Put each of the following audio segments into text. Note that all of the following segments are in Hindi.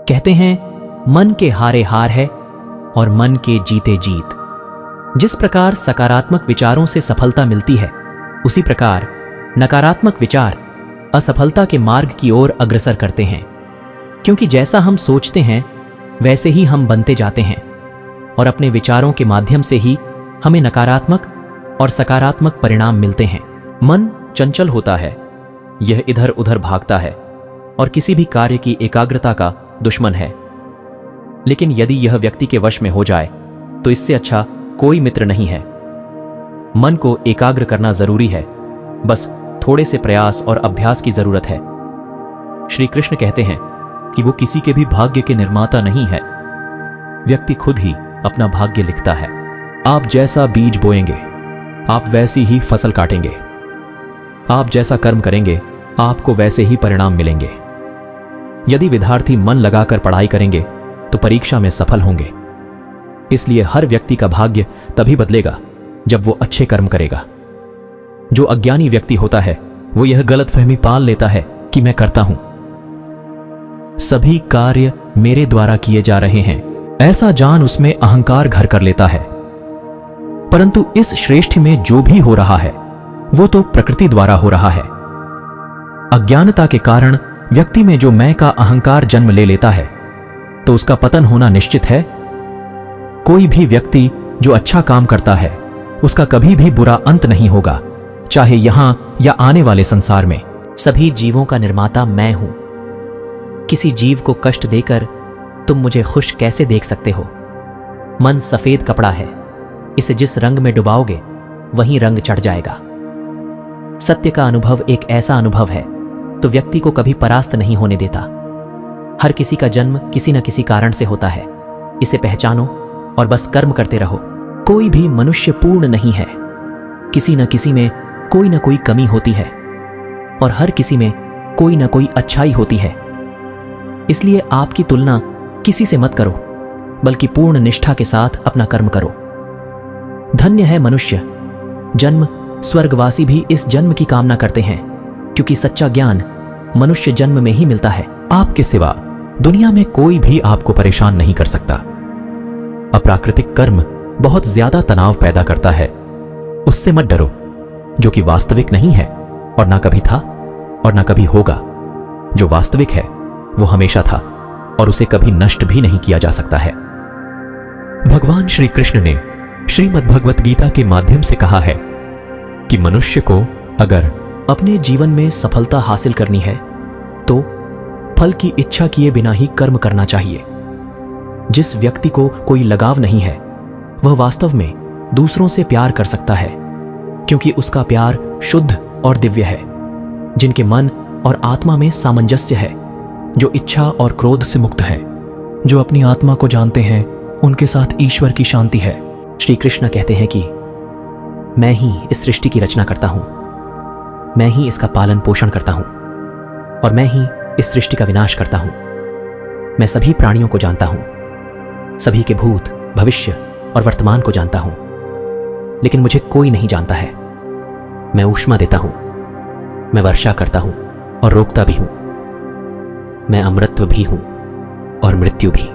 कहते हैं मन के हारे हार है और मन के जीते जीत। जिस प्रकार सकारात्मक विचारों से सफलता मिलती है, उसी प्रकार नकारात्मक विचार असफलता के मार्ग की ओर अग्रसर करते हैं। क्योंकि जैसा हम सोचते हैं वैसे ही हम बनते जाते हैं और अपने विचारों के माध्यम से ही हमें नकारात्मक और सकारात्मक परिणाम मिलते हैं। मन चंचल होता है, यह इधर उधर भागता है और किसी भी कार्य की एकाग्रता का दुश्मन है। लेकिन यदि यह व्यक्ति के वश में हो जाए तो इससे अच्छा कोई मित्र नहीं है। मन को एकाग्र करना जरूरी है, बस थोड़े से प्रयास और अभ्यास की जरूरत है। श्री कृष्ण कहते हैं कि वो किसी के भी भाग्य के निर्माता नहीं है, व्यक्ति खुद ही अपना भाग्य लिखता है। आप जैसा बीज बोएंगे आप वैसी ही फसल काटेंगे, आप जैसा कर्म करेंगे आपको वैसे ही परिणाम मिलेंगे। यदि विद्यार्थी मन लगाकर पढ़ाई करेंगे तो परीक्षा में सफल होंगे। इसलिए हर व्यक्ति का भाग्य तभी बदलेगा जब वो अच्छे कर्म करेगा। जो अज्ञानी व्यक्ति होता है वो यह गलतफहमी पाल लेता है कि मैं करता हूं, सभी कार्य मेरे द्वारा किए जा रहे हैं, ऐसा जान उसमें अहंकार घर कर लेता है। परंतु इस श्रेष्ठ में जो भी हो रहा है वो तो प्रकृति द्वारा हो रहा है। अज्ञानता के कारण व्यक्ति में जो मैं का अहंकार जन्म ले लेता है तो उसका पतन होना निश्चित है। कोई भी व्यक्ति जो अच्छा काम करता है उसका कभी भी बुरा अंत नहीं होगा, चाहे यहां या आने वाले संसार में। सभी जीवों का निर्माता मैं हूं। किसी जीव को कष्ट देकर तुम मुझे खुश कैसे देख सकते हो? मन सफेद कपड़ा है, इसे जिस रंग में डुबाओगे वहीं रंग चढ़ जाएगा। सत्य का अनुभव एक ऐसा अनुभव है तो व्यक्ति को कभी परास्त नहीं होने देता। हर किसी का जन्म किसी न किसी कारण से होता है, इसे पहचानो और बस कर्म करते रहो। कोई भी मनुष्य पूर्ण नहीं है, किसी न किसी में कोई न कोई कमी होती है और हर किसी में कोई न कोई अच्छाई होती है। इसलिए आपकी तुलना किसी से मत करो, बल्कि पूर्ण निष्ठा के साथ अपना कर्म करो। धन्य है मनुष्य, जन्म स्वर्गवासी भी इस जन्म की कामना करते हैं, क्योंकि सच्चा ज्ञान मनुष्य जन्म में ही मिलता है। आपके सिवा दुनिया में कोई भी आपको परेशान नहीं कर सकता। अप्राकृतिक कर्म बहुत ज्यादा तनाव पैदा करता है, उससे मत डरो, जो कि वास्तविक नहीं है और ना कभी था और ना कभी होगा। जो वास्तविक है वो हमेशा था और उसे कभी नष्ट भी नहीं किया जा सकता है। भगवान श्री कृष्ण ने श्रीमद् भगवत गीता के माध्यम से कहा है कि मनुष्य को अगर अपने जीवन में सफलता हासिल करनी है तो फल की इच्छा किए बिना ही कर्म करना चाहिए। जिस व्यक्ति को कोई लगाव नहीं है वह वास्तव में दूसरों से प्यार कर सकता है, क्योंकि उसका प्यार शुद्ध और दिव्य है। जिनके मन और आत्मा में सामंजस्य है, जो इच्छा और क्रोध से मुक्त हैं, जो अपनी आत्मा को जानते हैं, उनके साथ ईश्वर की शांति है। श्री कृष्ण कहते हैं कि मैं ही इस सृष्टि की रचना करता हूं, मैं ही इसका पालन पोषण करता हूं और मैं ही इस सृष्टि का विनाश करता हूं। मैं सभी प्राणियों को जानता हूं, सभी के भूत, भविष्य और वर्तमान को जानता हूं, लेकिन मुझे कोई नहीं जानता है। मैं ऊष्मा देता हूं, मैं वर्षा करता हूं और रोकता भी हूं। मैं अमृतत्व भी हूं और मृत्यु भी।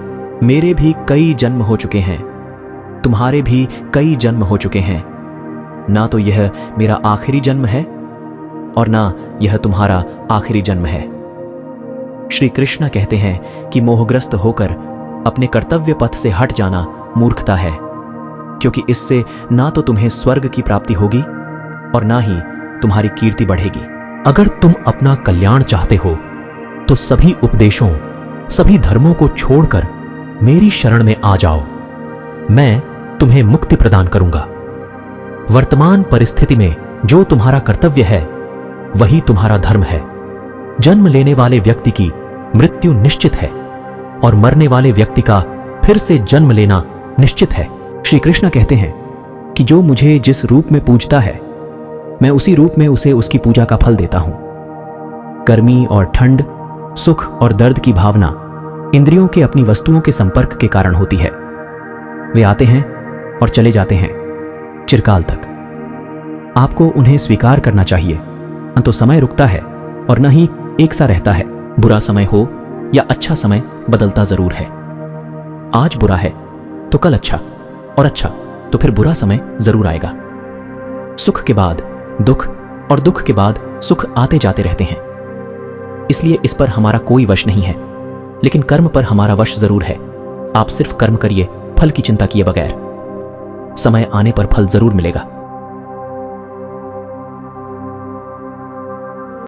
मेरे भी कई जन्म हो चुके हैं, तुम्हारे भी कई जन्म हो चुके हैं। ना तो यह मेरा आखिरी जन्म है और ना यह तुम्हारा आखिरी जन्म है। श्री कृष्ण कहते हैं कि मोहग्रस्त होकर अपने कर्तव्य पथ से हट जाना मूर्खता है, क्योंकि इससे ना तो तुम्हें स्वर्ग की प्राप्ति होगी और ना ही तुम्हारी कीर्ति बढ़ेगी। अगर तुम अपना कल्याण चाहते हो तो सभी उपदेशों, सभी धर्मों को छोड़कर मेरी शरण में आ जाओ। मैं तुम्हें मुक्ति प्रदान करूंगा। वर्तमान परिस्थिति में जो तुम्हारा कर्तव्य है वही तुम्हारा धर्म है। जन्म लेने वाले व्यक्ति की मृत्यु निश्चित है और मरने वाले व्यक्ति का फिर से जन्म लेना निश्चित है। श्री कृष्ण कहते हैं कि जो मुझे जिस रूप में पूजता है मैं उसी रूप में उसे उसकी पूजा का फल देता हूं। गर्मी और ठंड, सुख और दर्द की भावना इंद्रियों के अपनी वस्तुओं के संपर्क के कारण होती है। वे आते हैं और चले जाते हैं चिरकाल तक। आपको उन्हें स्वीकार करना चाहिए, न तो समय रुकता है और न ही एक सा रहता है। बुरा समय हो या अच्छा समय बदलता जरूर है। आज बुरा है तो कल अच्छा, और अच्छा तो फिर बुरा समय जरूर आएगा। सुख के बाद दुख और दुख के बाद सुख आते जाते रहते हैं, इसलिए इस पर हमारा कोई वश नहीं है, लेकिन कर्म पर हमारा वश जरूर है। आप सिर्फ कर्म करिए, फल की चिंता किए बगैर। समय आने पर फल जरूर मिलेगा।